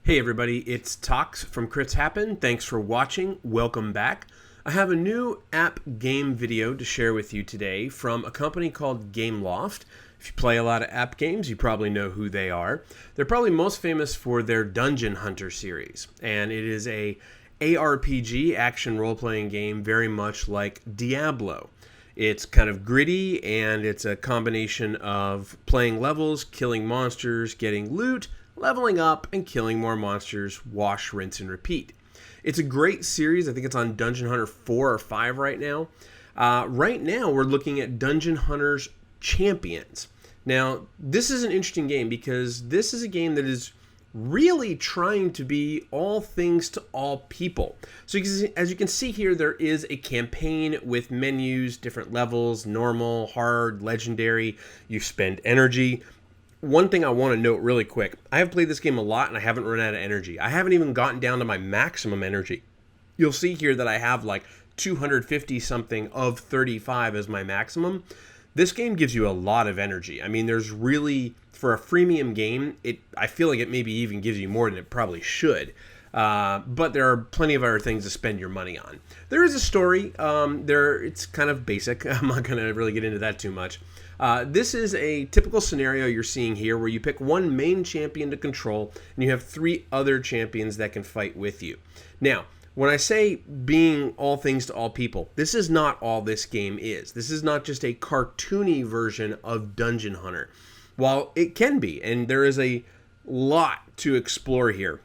Hey everybody, it's Tox from Crits Happen. Thanks for watching. Welcome back. I have a new app game video to share with you today from a company called Gameloft. If you play a lot of app games, you probably know who they are. They're probably most famous for their Dungeon Hunter series, and it is a ARPG, action role-playing game, very much like Diablo. It's kind of gritty, and it's a combination of playing levels, killing monsters, getting loot, leveling up, and killing more monsters, wash, rinse, and repeat. It's a great series. I think it's on Dungeon Hunter 4 or 5 right now. Right now, we're looking at Dungeon Hunter's Champions. Now, this is an interesting game because this is a game that is really trying to be all things to all people. So as you can see here, there is a campaign with menus, different levels, normal, hard, legendary. You spend energy. One thing I want to note really quick, I have played this game a lot and I haven't run out of energy. I haven't even gotten down to my maximum energy. You'll see here that I have like 250 something of 35 as my maximum. This game gives you a lot of energy. I mean, there's really, for a freemium game, I feel like it maybe even gives you more than it probably should. But there are plenty of other things to spend your money on. There is a story. It's kind of basic. I'm not going to really get into that too much. This is a typical scenario you're seeing here where you pick one main champion to control and you have 3 other champions that can fight with you. Now, when I say being all things to all people, this is not all this game is. This is not just a cartoony version of Dungeon Hunter. While it can be, and there is a lot to explore here.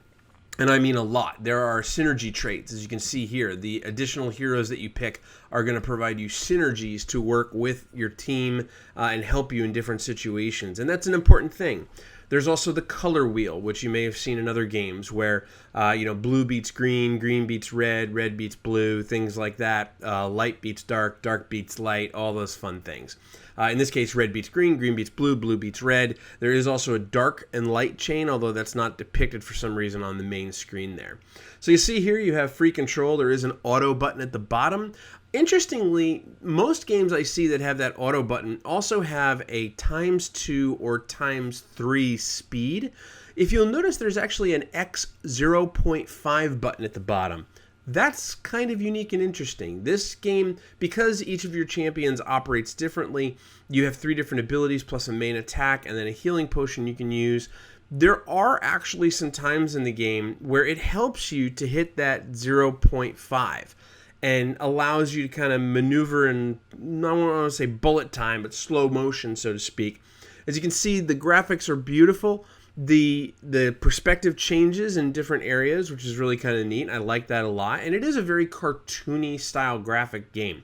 And I mean a lot. There are synergy traits, as you can see here. The additional heroes that you pick are going to provide you synergies to work with your team and help you in different situations. And that's an important thing. There's also the color wheel, which you may have seen in other games, where blue beats green, green beats red, red beats blue, things like that. Light beats dark, dark beats light, all those fun things. In this case, red beats green, green beats blue, blue beats red. There is also a dark and light chain, although that's not depicted for some reason on the main screen there. So you see here you have free control. There is an auto button at the bottom. Interestingly, most games I see that have that auto button also have a ×2 or ×3 speed. If you'll notice, there's actually an X 0.5 button at the bottom. That's kind of unique and interesting. This game, because each of your champions operates differently, you have 3 different abilities plus a main attack and then a healing potion you can use. There are actually some times in the game where it helps you to hit that 0.5 and allows you to kind of maneuver in, I don't want to say bullet time, but slow motion, so to speak. As you can see, the graphics are beautiful. The perspective changes in different areas, which is really kind of neat. I like that a lot. And it is a very cartoony style graphic game.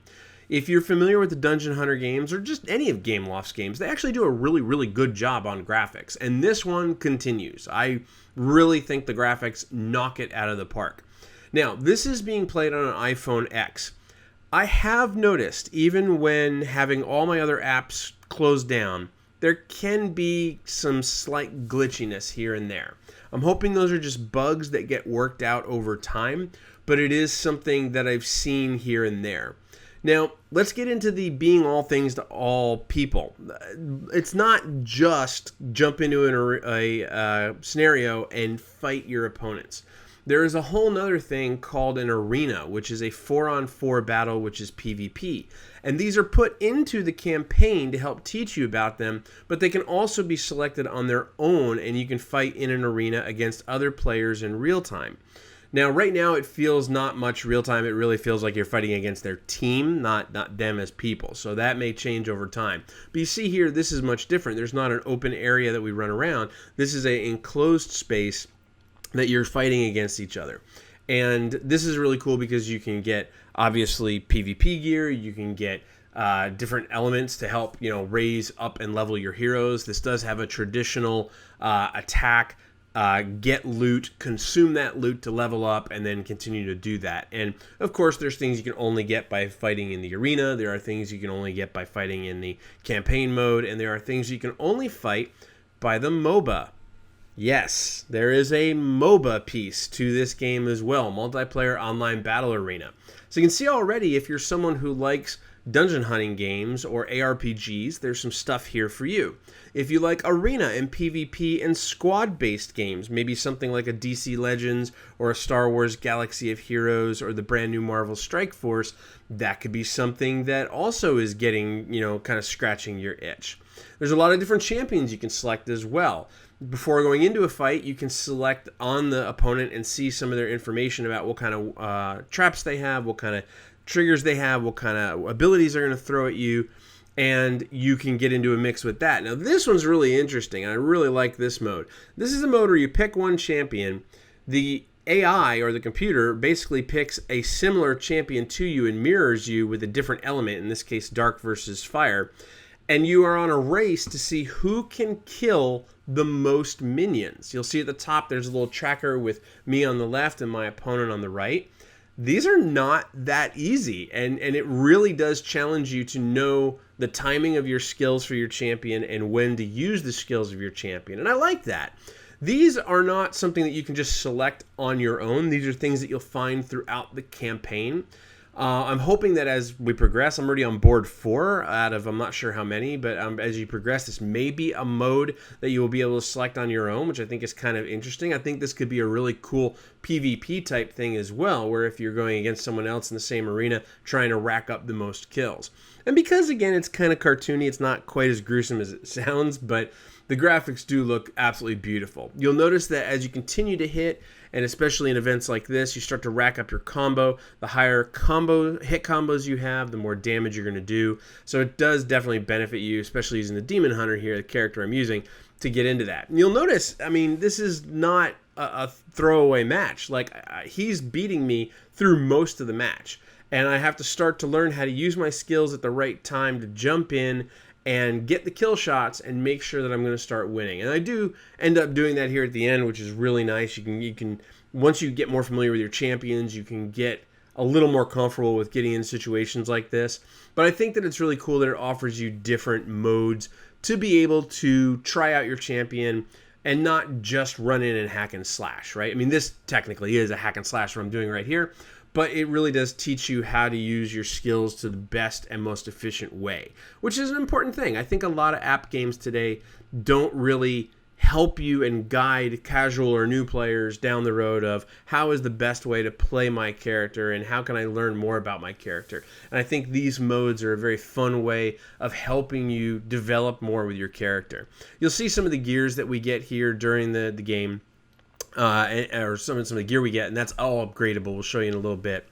If you're familiar with the Dungeon Hunter games, or just any of Gameloft's games, they actually do a really, really good job on graphics. And this one continues. I really think the graphics knock it out of the park. Now, this is being played on an iPhone X. I have noticed, even when having all my other apps closed down, there can be some slight glitchiness here and there. I'm hoping those are just bugs that get worked out over time, but it is something that I've seen here and there. Now, let's get into the being all things to all people. It's not just jump into a scenario and fight your opponents. There is a whole nother thing called an arena, which is a 4-on-4 battle, which is PvP. And these are put into the campaign to help teach you about them, but they can also be selected on their own, and you can fight in an arena against other players in real time. Now, right now, it feels not much real time. It really feels like you're fighting against their team, not them as people. So that may change over time. But you see here, this is much different. There's not an open area that we run around. This is an enclosed space that you're fighting against each other. And this is really cool because you can get, obviously, PvP gear. You can get different elements to help, raise up and level your heroes. This does have a traditional attack, get loot, consume that loot to level up, and then continue to do that. And, of course, there's things you can only get by fighting in the arena. There are things you can only get by fighting in the campaign mode. And there are things you can only fight by the MOBA. Yes, there is a MOBA piece to this game as well, Multiplayer Online Battle Arena. So you can see already, if you're someone who likes dungeon hunting games or ARPGs, there's some stuff here for you. If you like arena and PvP and squad-based games, maybe something like a DC Legends or a Star Wars Galaxy of Heroes or the brand new Marvel Strike Force, that could be something that also is getting, kind of scratching your itch. There's a lot of different champions you can select as well. Before going into a fight, you can select on the opponent and see some of their information about what kind of traps they have, what kind of triggers they have, what kind of abilities they're going to throw at you, and you can get into a mix with that. Now, this one's really interesting, and I really like this mode. This is a mode where you pick one champion. The AI, or the computer, basically picks a similar champion to you and mirrors you with a different element, in this case, dark versus fire. And you are on a race to see who can kill the most minions. You'll see at the top there's a little tracker with me on the left and my opponent on the right. These are not that easy, and it really does challenge you to know the timing of your skills for your champion and when to use the skills of your champion. And I like that. These are not something that you can just select on your own. These are things that you'll find throughout the campaign. I'm hoping that as we progress, I'm already on board 4 out of I'm not sure how many, but as you progress, this may be a mode that you will be able to select on your own, which I think is kind of interesting. I think this could be a really cool PvP type thing as well, where if you're going against someone else in the same arena, trying to rack up the most kills. And because, again, it's kind of cartoony, it's not quite as gruesome as it sounds, but the graphics do look absolutely beautiful. You'll notice that as you continue to hit, and especially in events like this, you start to rack up your combo. The higher hit combos you have, the more damage you're going to do. So it does definitely benefit you, especially using the Demon Hunter here, the character I'm using, to get into that. And you'll notice, this is not a throwaway match. Like, he's beating me through most of the match. And I have to start to learn how to use my skills at the right time to jump in and get the kill shots and make sure that I'm going to start winning. And I do end up doing that here at the end, which is really nice. You can once you get more familiar with your champions, you can get a little more comfortable with getting in situations like this. But I think that it's really cool that it offers you different modes to be able to try out your champion and not just run in and hack and slash, right? This technically is a hack and slash what I'm doing right here, but it really does teach you how to use your skills to the best and most efficient way, which is an important thing. I think a lot of app games today don't really help you and guide casual or new players down the road of how is the best way to play my character and how can I learn more about my character. And I think these modes are a very fun way of helping you develop more with your character. You'll see some of the gears that we get here during the game. Or some of the gear we get, and that's all upgradable. We'll show you in a little bit.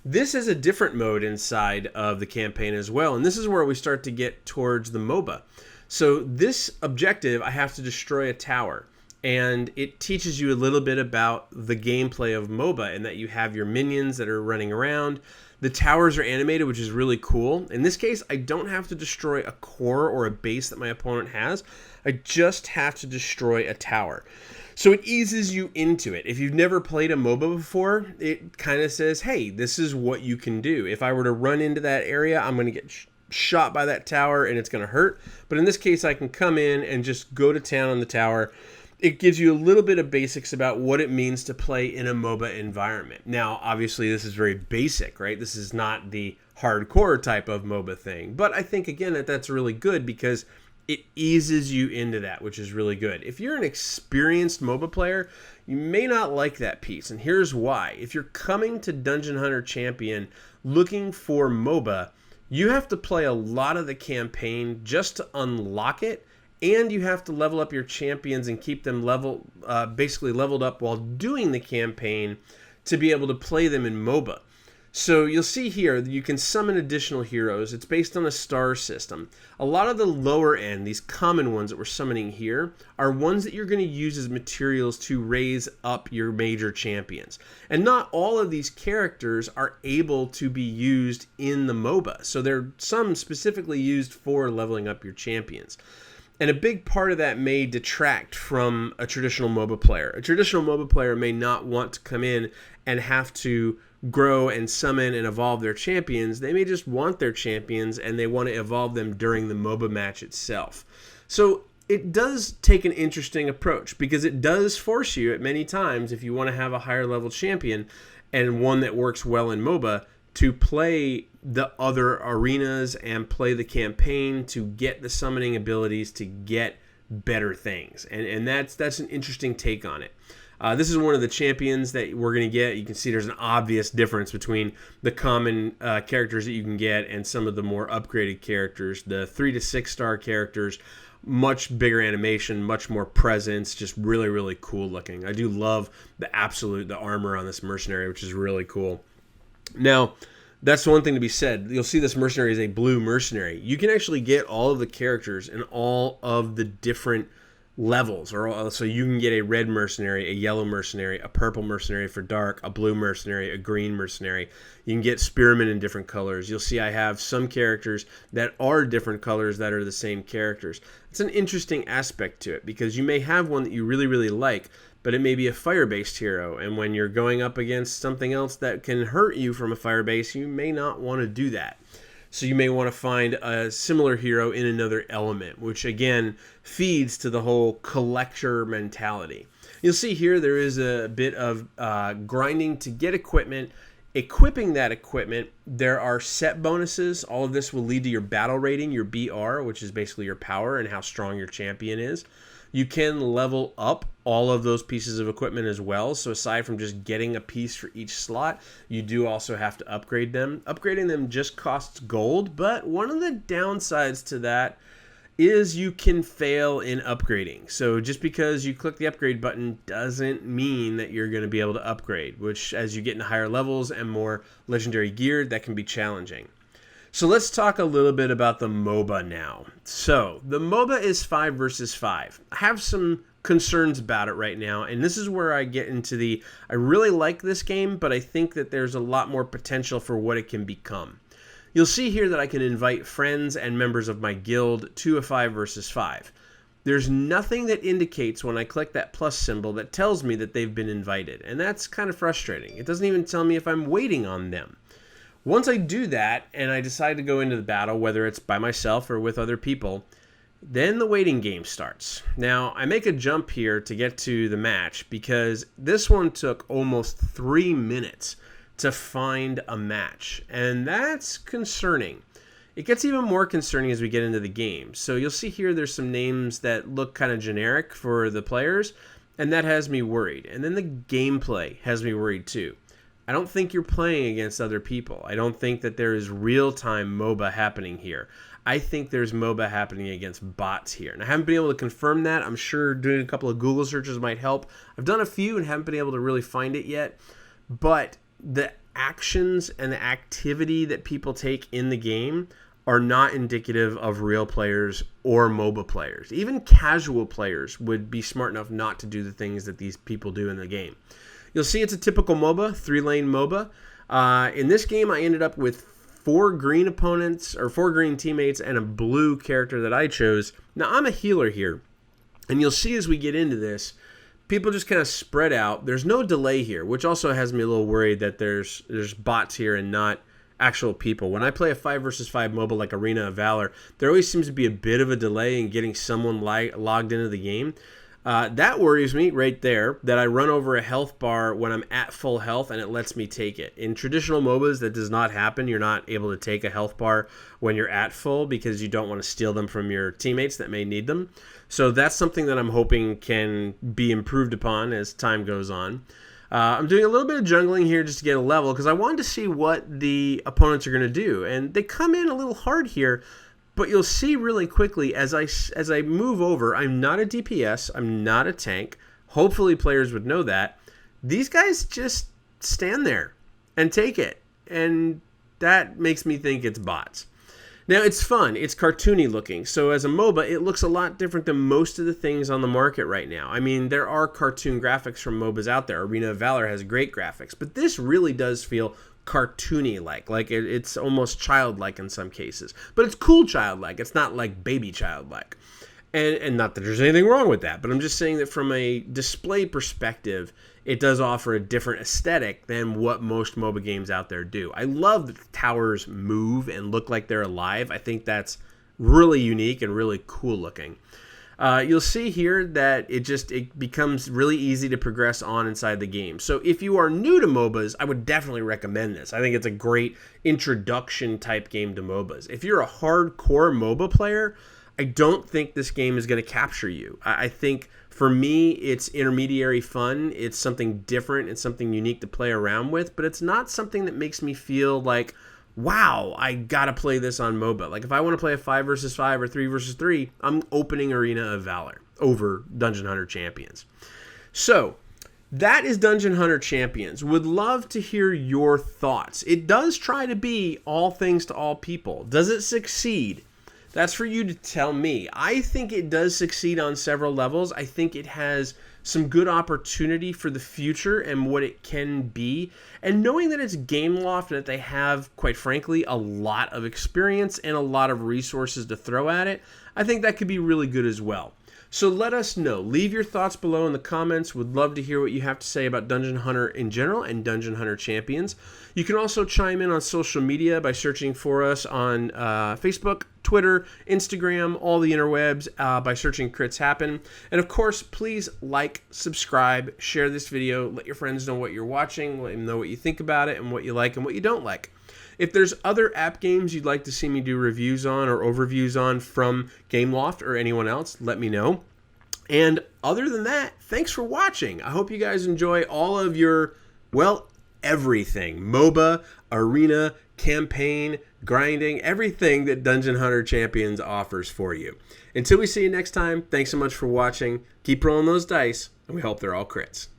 This is a different mode inside of the campaign as well, and this is where we start to get towards the MOBA. So this objective, I have to destroy a tower, and it teaches you a little bit about the gameplay of MOBA, and that you have your minions that are running around. The towers are animated, which is really cool. In this case, I don't have to destroy a core or a base that my opponent has. I just have to destroy a tower. So it eases you into it. If you've never played a MOBA before, it kind of says, hey, this is what you can do. If I were to run into that area, I'm going to get shot by that tower and it's going to hurt. But in this case, I can come in and just go to town on the tower. It gives you a little bit of basics about what it means to play in a MOBA environment. Now, obviously, this is very basic, right? This is not the hardcore type of MOBA thing. But I think, again, that's really good because it eases you into that, which is really good. If you're an experienced MOBA player, you may not like that piece, and here's why. If you're coming to Dungeon Hunter Champion looking for MOBA, you have to play a lot of the campaign just to unlock it, and you have to level up your champions and keep them basically leveled up while doing the campaign to be able to play them in MOBA. So you'll see here that you can summon additional heroes. It's based on a star system. A lot of the lower end, these common ones that we're summoning here, are ones that you're going to use as materials to raise up your major champions. And not all of these characters are able to be used in the MOBA. So there are some specifically used for leveling up your champions. And a big part of that may detract from a traditional MOBA player. A traditional MOBA player may not want to come in and have to grow and summon and evolve their champions. They may just want their champions and they want to evolve them during the MOBA match itself. So it does take an interesting approach because it does force you at many times, if you want to have a higher level champion and one that works well in MOBA, to play the other arenas and play the campaign to get the summoning abilities to get better things. And that's an interesting take on it. This is one of the champions that we're going to get. You can see there's an obvious difference between the common characters that you can get and some of the more upgraded characters. The 3 to 6 star characters, much bigger animation, much more presence, just really, really cool looking. I do love the armor on this Mercenary, which is really cool. Now, that's one thing to be said. You'll see this Mercenary is a blue Mercenary. You can actually get all of the characters in all of the different levels, so you can get a red Mercenary, a yellow Mercenary, a purple Mercenary for dark, a blue Mercenary, a green Mercenary. You can get spearmen in different colors. You'll see I have some characters that are different colors that are the same characters. It's an interesting aspect to it because you may have one that you really, really like, but it may be a fire-based hero, and when you're going up against something else that can hurt you from a fire base, you may not want to do that. So you may want to find a similar hero in another element, which again feeds to the whole collector mentality. You'll see here there is a bit of grinding to get equipment. Equipping that equipment, there are set bonuses. All of this will lead to your battle rating, your BR, which is basically your power and how strong your champion is. You can level up all of those pieces of equipment as well. So aside from just getting a piece for each slot, you do also have to upgrade them. Upgrading them just costs gold, but one of the downsides to that is you can fail in upgrading. So just because you click the upgrade button doesn't mean that you're going to be able to upgrade, which as you get into higher levels and more legendary gear, that can be challenging. So let's talk a little bit about the MOBA now. So the MOBA is 5 versus 5. I have some concerns about it right now, and this is where I get into I really like this game, but I think that there's a lot more potential for what it can become. You'll see here that I can invite friends and members of my guild to a 5 versus 5. There's nothing that indicates when I click that plus symbol that tells me that they've been invited, and that's kind of frustrating. It doesn't even tell me if I'm waiting on them. Once I do that and I decide to go into the battle, whether it's by myself or with other people, then the waiting game starts. Now, I make a jump here to get to the match because this one took almost 3 minutes to find a match, and that's concerning. It gets even more concerning as we get into the game. So you'll see here there's some names that look kind of generic for the players, and that has me worried. And then the gameplay has me worried too. I don't think you're playing against other people. I don't think that there is real-time MOBA happening here. I think there's MOBA happening against bots here. And I haven't been able to confirm that. I'm sure doing a couple of Google searches might help. I've done a few and haven't been able to really find it yet. But the actions and the activity that people take in the game are not indicative of real players or MOBA players. Even casual players would be smart enough not to do the things that these people do in the game. You'll see it's a typical MOBA, 3-lane MOBA. In this game, I ended up with 4 green opponents, or 4 green teammates, and a blue character that I chose. Now, I'm a healer here, and you'll see as we get into this, people just kind of spread out. There's no delay here, which also has me a little worried that there's bots here and not actual people. When I play a 5 versus 5 MOBA like Arena of Valor, there always seems to be a bit of a delay in getting someone logged into the game. That worries me right there, that I run over a health bar when I'm at full health and it lets me take it. In traditional MOBAs, that does not happen. You're not able to take a health bar when you're at full because you don't want to steal them from your teammates that may need them. So that's something that I'm hoping can be improved upon as time goes on. I'm doing a little bit of jungling here just to get a level because I wanted to see what the opponents are going to do. And they come in a little hard here. But you'll see really quickly as I move over, I'm not a DPS, I'm not a tank. Hopefully players would know that. These guys just stand there and take it. And that makes me think it's bots. Now, it's fun. It's cartoony looking. So as a MOBA, it looks a lot different than most of the things on the market right now. I mean, there are cartoon graphics from MOBAs out there. Arena of Valor has great graphics. But this really does feel cartoony like it's almost childlike in some cases, but it's cool childlike. It's not like baby childlike, and not that there's anything wrong with that, but I'm just saying that from a display perspective, it does offer a different aesthetic than what most MOBA games out there do. I love that the towers move and look like they're alive. I think that's really unique and really cool looking. you'll see here that it becomes really easy to progress on inside the game. So if you are new to MOBAs, I would definitely recommend this. I think it's a great introduction type game to MOBAs. If you're a hardcore MOBA player, I don't think this game is going to capture you. I think for me, it's intermediary fun. It's something different. It's something unique to play around with, but it's not something that makes me feel like, wow, I gotta play this on MOBA. Like if I want to play a 5 versus 5 or 3 versus 3, I'm opening Arena of Valor over Dungeon Hunter Champions. So that is Dungeon Hunter Champions. Would love to hear your thoughts. It does try to be all things to all people. Does it succeed? That's for you to tell me. I think it does succeed on several levels. I think it has some good opportunity for the future and what it can be. And knowing that it's Gameloft and that they have, quite frankly, a lot of experience and a lot of resources to throw at it, I think that could be really good as well. So let us know. Leave your thoughts below in the comments. Would love to hear what you have to say about Dungeon Hunter in general and Dungeon Hunter Champions. You can also chime in on social media by searching for us on Facebook, Twitter, Instagram, all the interwebs by searching Crits Happen. And of course, please like, subscribe, share this video, let your friends know what you're watching, let them know what you think about it and what you like and what you don't like. If there's other app games you'd like to see me do reviews on or overviews on from Gameloft or anyone else, let me know. And other than that, thanks for watching. I hope you guys enjoy all of your, well, everything. MOBA, arena, campaign, grinding, everything that Dungeon Hunter Champions offers for you. Until we see you next time, thanks so much for watching. Keep rolling those dice, and we hope they're all crits.